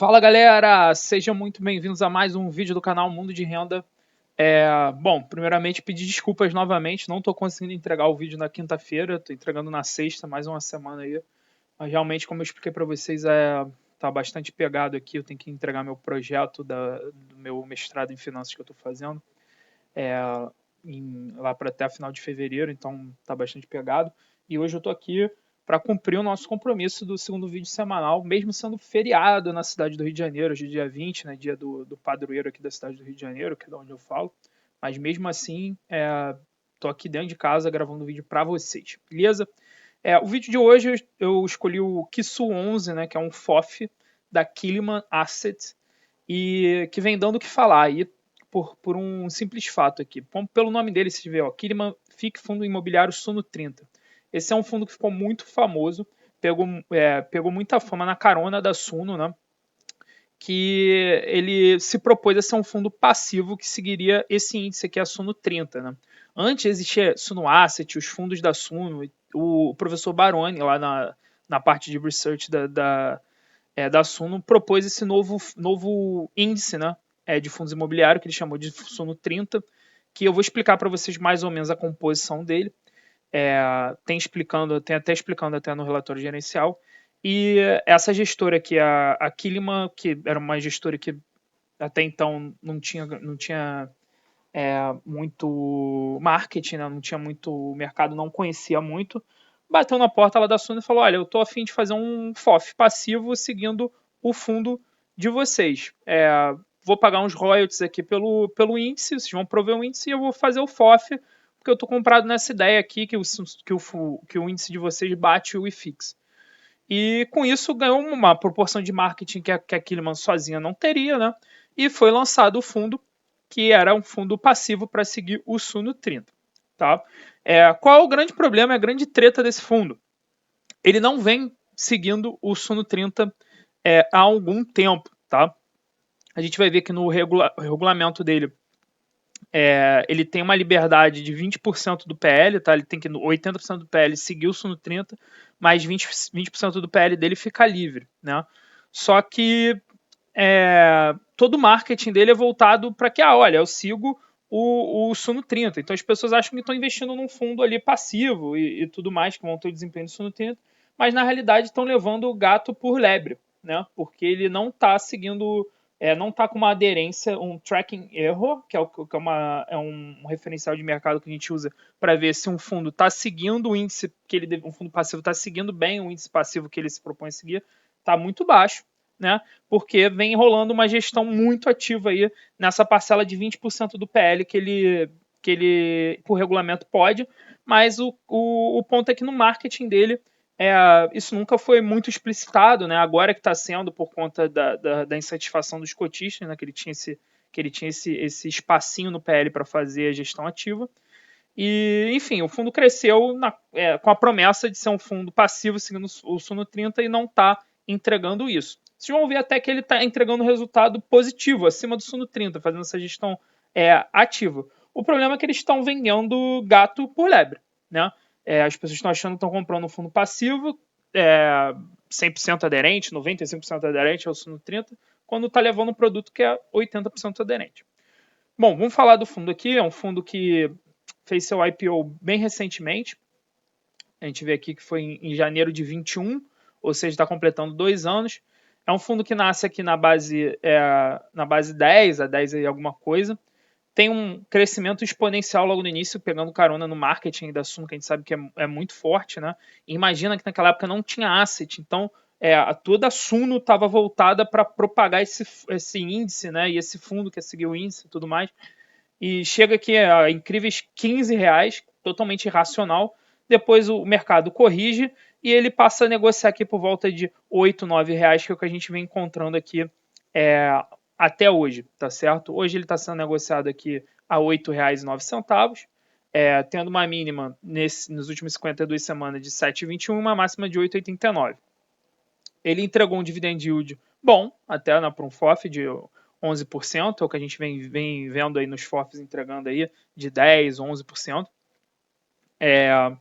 Fala galera, sejam muito bem-vindos a mais um vídeo do canal Mundo de Renda. Bom, primeiramente pedir desculpas novamente, não estou conseguindo entregar o vídeo na quinta-feira, estou entregando na sexta, mais uma semana aí. Mas realmente, como eu expliquei para vocês, tá bastante pegado aqui, eu tenho que entregar meu projeto do meu mestrado em finanças que eu estou fazendo é, lá para até a final de fevereiro, então tá bastante pegado. E hoje eu estou aqui para cumprir o nosso compromisso do segundo vídeo semanal, mesmo sendo feriado na cidade do Rio de Janeiro, hoje é dia 20, né, dia do padroeiro aqui da cidade do Rio de Janeiro, que é de onde eu falo. Mas mesmo assim, tô aqui dentro de casa gravando o vídeo para vocês, beleza? O vídeo de hoje eu escolhi o Kisu 11, né, que é um FOF da Kiliman Asset, e que vem dando o que falar aí por um simples fato aqui. Pelo nome dele, se vê, ó, Kiliman FIC Fundo Imobiliário Suno 30. Esse é um fundo que ficou muito famoso, pegou muita fama na carona da Suno, né? Que ele se propôs a ser um fundo passivo que seguiria esse índice aqui, a Suno 30. Né? Antes existia Suno Asset, os fundos da Suno, o professor Baroni, lá na parte de research da Suno, propôs esse novo índice, né, de fundos imobiliários, que ele chamou de Suno 30, que eu vou explicar para vocês mais ou menos a composição dele. Tem até explicando até no relatório gerencial. E essa gestora aqui, a Kiliman, que era uma gestora que até então não tinha muito marketing, né? Não tinha muito, o mercado não conhecia muito, bateu na porta lá da Suno e falou: olha, eu estou a fim de fazer um FOF passivo seguindo o fundo de vocês. Vou pagar uns royalties aqui pelo índice, vocês vão prover o índice e eu vou fazer o FOF, porque eu estou comprado nessa ideia aqui que o índice de vocês bate o IFIX. E com isso ganhou uma proporção de marketing que a Kiliman sozinha não teria, né? E foi lançado o fundo, que era um fundo passivo para seguir o Suno 30. Tá? Qual é o grande problema, a grande treta desse fundo? Ele não vem seguindo o Suno 30 há algum tempo. Tá? A gente vai ver que no regulamento dele ele tem uma liberdade de 20% do PL, tá? Ele tem que 80% do PL seguir o Suno 30, mas 20% do PL dele fica livre, né? Só que todo o marketing dele é voltado para que, olha, eu sigo o Suno 30. Então as pessoas acham que estão investindo num fundo ali passivo e tudo mais, que vão ter o desempenho do Suno 30, mas na realidade estão levando o gato por lebre, né? Porque ele não está seguindo, não está com uma aderência, um tracking error, que é um referencial de mercado que a gente usa para ver se um fundo está seguindo o índice um fundo passivo está seguindo bem o índice passivo que ele se propõe a seguir, está muito baixo. Né? Porque vem rolando uma gestão muito ativa aí nessa parcela de 20% do PL que ele, por regulamento, pode, mas o ponto é que no marketing dele isso nunca foi muito explicitado, né? Agora que está sendo por conta da insatisfação dos cotistas, né? Que ele tinha esse espacinho no PL para fazer a gestão ativa. E, enfim, o fundo cresceu com a promessa de ser um fundo passivo seguindo o Suno 30 e não está entregando isso. Vocês vão ver até que ele está entregando resultado positivo, acima do Suno 30, fazendo essa gestão ativa. O problema é que eles estão vendendo gato por lebre. Né? As pessoas estão achando que estão comprando um fundo passivo, 100% aderente, 95% aderente ao Suno 30, quando está levando um produto que é 80% aderente. Bom, vamos falar do fundo aqui. É um fundo que fez seu IPO bem recentemente. A gente vê aqui que foi em janeiro de 21, ou seja, está completando 2 anos. É um fundo que nasce aqui na base 10, a 10 e alguma coisa. Tem um crescimento exponencial logo no início, pegando carona no marketing da Suno, que a gente sabe que é muito forte. Né? E imagina que naquela época não tinha asset, então toda a Suno estava voltada para propagar esse índice, né? E esse fundo que seguiu o índice e tudo mais. E chega aqui a incríveis R$15, totalmente irracional. Depois o mercado corrige e ele passa a negociar aqui por volta de R$8, R$9, que é o que a gente vem encontrando aqui até hoje, tá certo? Hoje ele está sendo negociado aqui a R$8,09, tendo uma mínima nos últimos 52 semanas de 7,21 e uma máxima de 8,89. Ele entregou um dividend yield bom, até para um FOF de 11%, é o que a gente vem vendo aí nos FOFs entregando aí de 10%, 11%.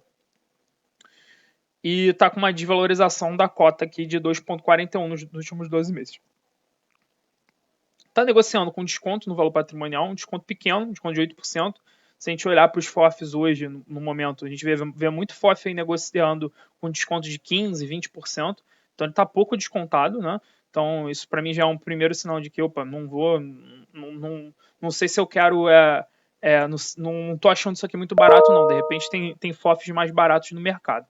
E está com uma desvalorização da cota aqui de 2,41 nos últimos 12 meses. está negociando com desconto no valor patrimonial, um desconto pequeno, um desconto de 8%. Se a gente olhar para os FOFs hoje, no momento, a gente vê muito FOF aí negociando com desconto de 15%, 20%. Então ele está pouco descontado, né? Então isso para mim já é um primeiro sinal de que, opa, não sei se eu quero, não estou achando isso aqui muito barato não. De repente tem FOFs mais baratos no mercado.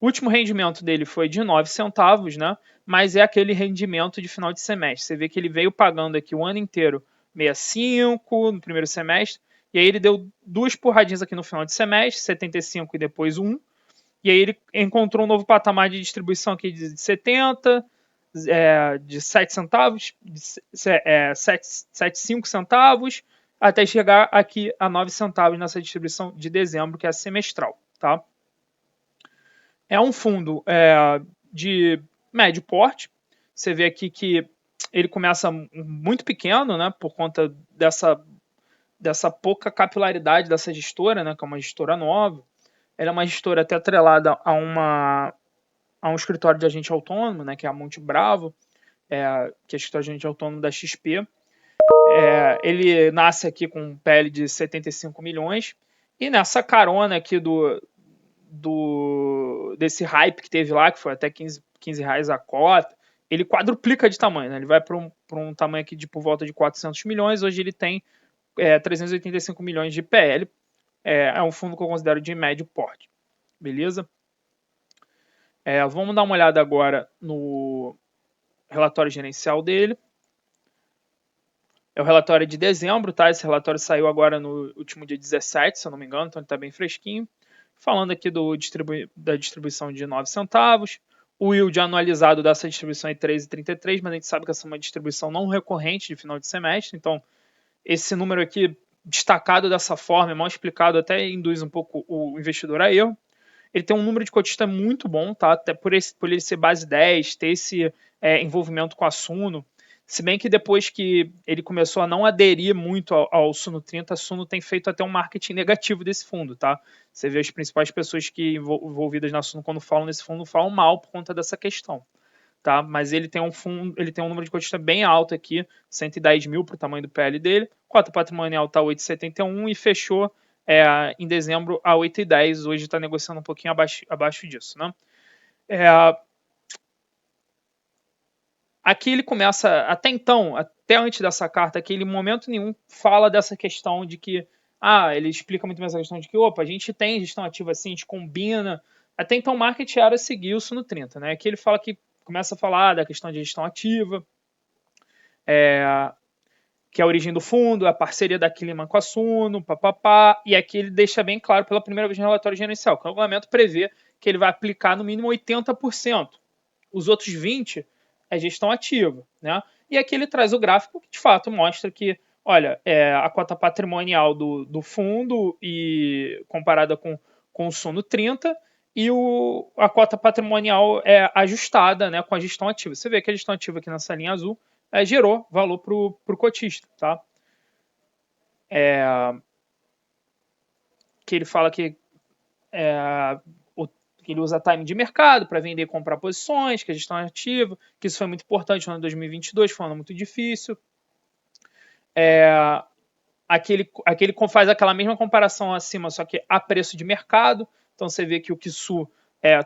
O último rendimento dele foi de 9 centavos, né? Mas é aquele rendimento de final de semestre. Você vê que ele veio pagando aqui o ano inteiro 65 no primeiro semestre, e aí ele deu duas porradinhas aqui no final de semestre, 75 e depois 1. E aí ele encontrou um novo patamar de distribuição aqui de 70, de 7 centavos, de 7,5 centavos, até chegar aqui a 9 centavos nessa distribuição de dezembro, que é a semestral, tá? É um fundo de médio porte. Você vê aqui que ele começa muito pequeno, né, por conta dessa pouca capilaridade dessa gestora, né, que é uma gestora nova. Ela é uma gestora até atrelada a um escritório de agente autônomo, né, que é a Monte Bravo, que é o escritório de agente autônomo da XP. Ele nasce aqui com um PL de 75 milhões, e nessa carona aqui desse hype que teve lá, que foi até 15 reais a cota, ele quadruplica de tamanho, né? Ele vai para um tamanho aqui de por volta de 400 milhões, hoje ele tem 385 milhões de PL, é um fundo que eu considero de médio porte, beleza? Vamos dar uma olhada agora no relatório gerencial dele. É o relatório de dezembro, tá? Esse relatório saiu agora no último dia 17, se eu não me engano, então ele está bem fresquinho. Falando aqui da distribuição de 9 centavos. O yield anualizado dessa distribuição é 3,33, mas a gente sabe que essa é uma distribuição não recorrente de final de semestre, então esse número aqui destacado dessa forma, mal explicado, até induz um pouco o investidor a erro. Ele tem um número de cotista muito bom, tá? Até por ele ser base 10, ter esse envolvimento com a Suno. Se bem que depois que ele começou a não aderir muito ao Suno 30, a Suno tem feito até um marketing negativo desse fundo, tá? Você vê as principais pessoas que envolvidas na Suno quando falam nesse fundo falam mal por conta dessa questão, tá? Mas ele tem um número de cotista bem alto aqui, 110 mil para o tamanho do PL dele, cota patrimonial está 8,71 e fechou em dezembro a 8,10, hoje está negociando um pouquinho abaixo disso, né? Aqui ele começa, até então, até antes dessa carta aqui, ele em momento nenhum fala dessa questão de que, ele explica muito bem essa questão de que, a gente tem gestão ativa assim, a gente combina. Até então o market era seguir isso no 30, né? Aqui ele fala que, começa a falar da questão de gestão ativa, que é a origem do fundo, a parceria da Kiliman com a Suno, papapá, e aqui ele deixa bem claro pela primeira vez no relatório gerencial, que o regulamento prevê que ele vai aplicar no mínimo 80%. Os outros 20% é gestão ativa, né? E aqui ele traz o gráfico que de fato mostra que, olha, a cota patrimonial do fundo e comparada com o Suno 30 e a cota patrimonial é ajustada, né, com a gestão ativa. Você vê que a gestão ativa aqui nessa linha azul gerou valor para o cotista, tá? Que ele fala que ele usa time de mercado para vender e comprar posições, que a gestão ativa, que isso foi muito importante no ano de 2022, foi um ano muito difícil. Aqui ele faz aquela mesma comparação acima, só que a preço de mercado. Então você vê que o Kisu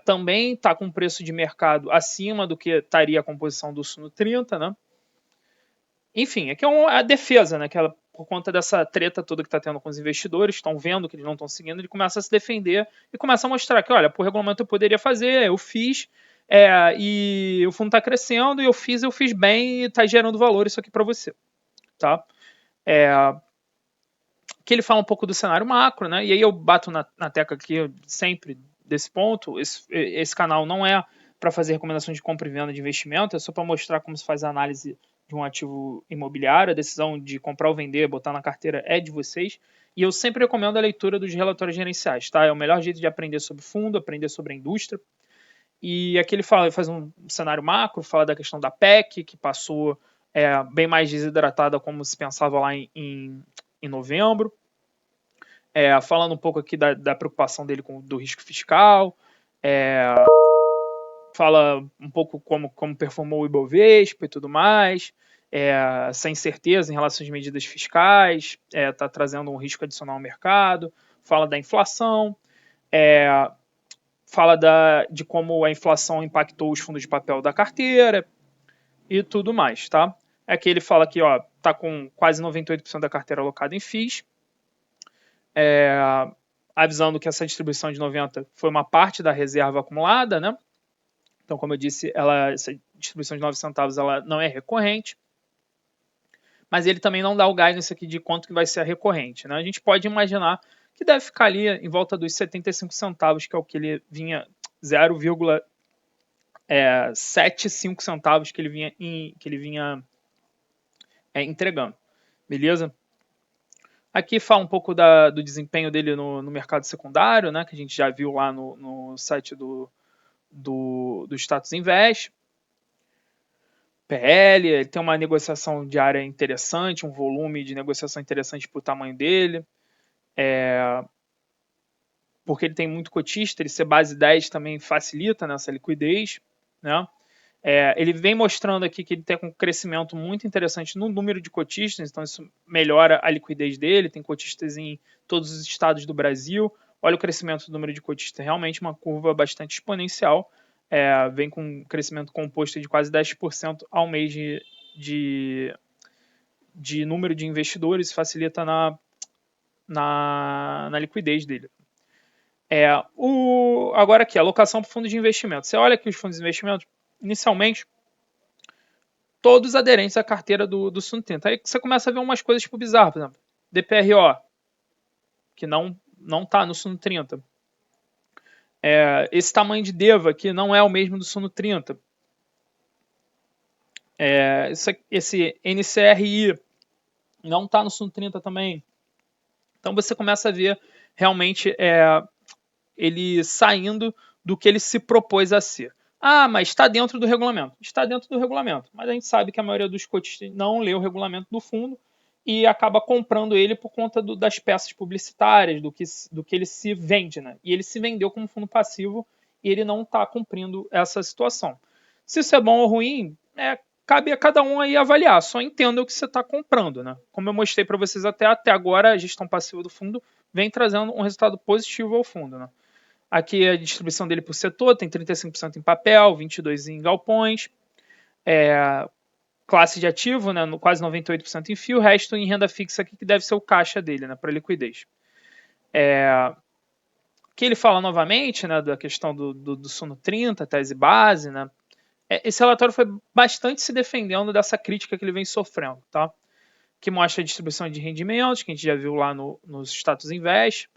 também está com preço de mercado acima do que estaria a composição do Suno 30, né? Enfim, aqui é a defesa, né? Que ela, por conta dessa treta toda que está tendo com os investidores, estão vendo que eles não estão seguindo, ele começa a se defender e começa a mostrar que, olha, por regulamento eu poderia fazer, eu fiz, e o fundo está crescendo, e eu fiz bem e está gerando valor isso aqui para você, tá? Que ele fala um pouco do cenário macro, né? E aí eu bato na tecla aqui sempre desse ponto. Esse canal não é para fazer recomendações de compra e venda de investimento, é só para mostrar como se faz a análise de um ativo imobiliário. A decisão de comprar ou vender, botar na carteira é de vocês. E eu sempre recomendo a leitura dos relatórios gerenciais, tá? É o melhor jeito de aprender sobre fundo, aprender sobre a indústria. E aqui ele faz um cenário macro, fala da questão da PEC, que passou bem mais desidratada como se pensava lá em novembro. Falando um pouco aqui da preocupação dele do risco fiscal, fala um pouco como performou o Ibovespa e tudo mais, essa incerteza em relação às medidas fiscais, está trazendo um risco adicional ao mercado, fala da inflação, fala de como a inflação impactou os fundos de papel da carteira e tudo mais, tá? Aqui ele fala que está com quase 98% da carteira alocada em FIIs, avisando que essa distribuição de 90 foi uma parte da reserva acumulada, né? Então, como eu disse, essa distribuição de 9 centavos ela não é recorrente, mas ele também não dá o guidance aqui de quanto que vai ser a recorrente, né? A gente pode imaginar que deve ficar ali em volta dos 75 centavos, que é o que ele vinha 0,75 centavos que ele vinha entregando, beleza? Aqui fala um pouco do desempenho dele no mercado secundário, né, que a gente já viu lá no site do Status Invest. PL, ele tem uma negociação diária interessante, um volume de negociação interessante para o tamanho dele. Porque ele tem muito cotista, ele ser base 10 também facilita nessa liquidez, né? Ele vem mostrando aqui que ele tem um crescimento muito interessante no número de cotistas, então isso melhora a liquidez dele, tem cotistas em todos os estados do Brasil. Olha o crescimento do número de cotistas, realmente uma curva bastante exponencial, vem com um crescimento composto de quase 10% ao mês de número de investidores, facilita na liquidez dele. Agora aqui, alocação para fundo de investimento. Você olha aqui os fundos de investimento, inicialmente, todos aderentes à carteira do Suno 30. Aí você começa a ver umas coisas tipo bizarras, por exemplo, DPRO, que não está no Suno 30. Esse tamanho de DEVA aqui não é o mesmo do Suno 30. Esse NCRI não está no Suno 30 também. Então você começa a ver realmente ele saindo do que ele se propôs a ser. Mas está dentro do regulamento. Está dentro do regulamento. Mas a gente sabe que a maioria dos cotistas não lê o regulamento do fundo e acaba comprando ele por conta das peças publicitárias, do que ele se vende, né? E ele se vendeu como fundo passivo e ele não está cumprindo essa situação. Se isso é bom ou ruim, cabe a cada um aí avaliar. Só entenda o que você está comprando, né? Como eu mostrei para vocês até agora, a gestão passiva do fundo vem trazendo um resultado positivo ao fundo, né? Aqui a distribuição dele por setor, tem 35% em papel, 22% em galpões, classe de ativo, né, quase 98% em FII, o resto em renda fixa aqui, que deve ser o caixa dele, né, para liquidez. Que ele fala novamente, né, da questão do Suno 30, tese base, né, esse relatório foi bastante se defendendo dessa crítica que ele vem sofrendo, tá? Que mostra a distribuição de rendimentos, que a gente já viu lá nos Status Invest,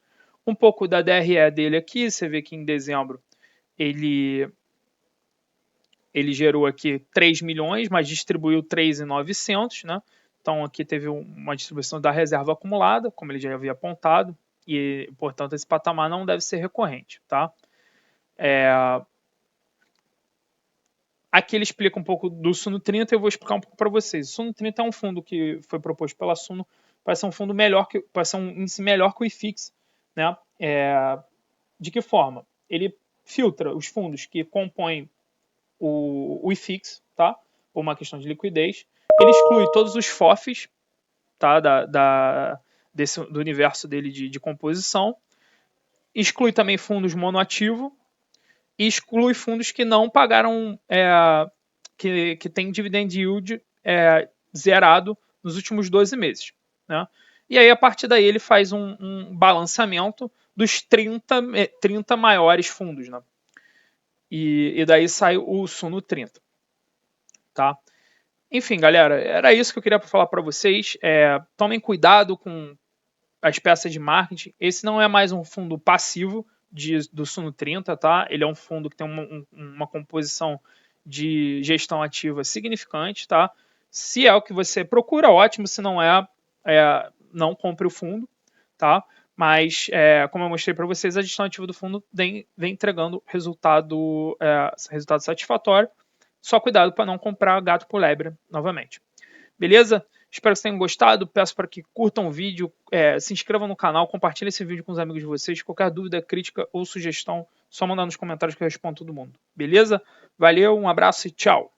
um pouco da DRE dele aqui, você vê que em dezembro ele gerou aqui 3 milhões, mas distribuiu 3.900, né? Então aqui teve uma distribuição da reserva acumulada, como ele já havia apontado, e portanto esse patamar não deve ser recorrente, tá? Aqui ele explica um pouco do Suno 30 e eu vou explicar um pouco para vocês. O Suno 30 é um fundo que foi proposto pela Suno para ser um fundo melhor, para ser um índice melhor que o IFIX, né? De que forma? Ele filtra os fundos que compõem o IFIX, tá? Por uma questão de liquidez. Ele exclui todos os FOFs, tá? Do universo dele de composição. Exclui também fundos monoativo e exclui fundos que não pagaram, que tem dividend yield zerado nos últimos 12 meses, né? E aí, a partir daí, ele faz um balanceamento dos 30 maiores fundos, né? E daí sai o Suno 30. Tá? Enfim, galera, era isso que eu queria falar para vocês. Tomem cuidado com as peças de marketing. Esse não é mais um fundo passivo do Suno 30, tá? Ele é um fundo que tem uma composição de gestão ativa significante, tá? Se é o que você procura, ótimo. Se não não compre o fundo, tá? Mas, como eu mostrei para vocês, a gestão ativa do fundo vem entregando resultado satisfatório. Só cuidado para não comprar gato por lebre novamente. Beleza? Espero que vocês tenham gostado. Peço para que curtam o vídeo, se inscrevam no canal, compartilhem esse vídeo com os amigos de vocês. Qualquer dúvida, crítica ou sugestão, só mandar nos comentários que eu respondo todo mundo. Beleza? Valeu, um abraço e tchau!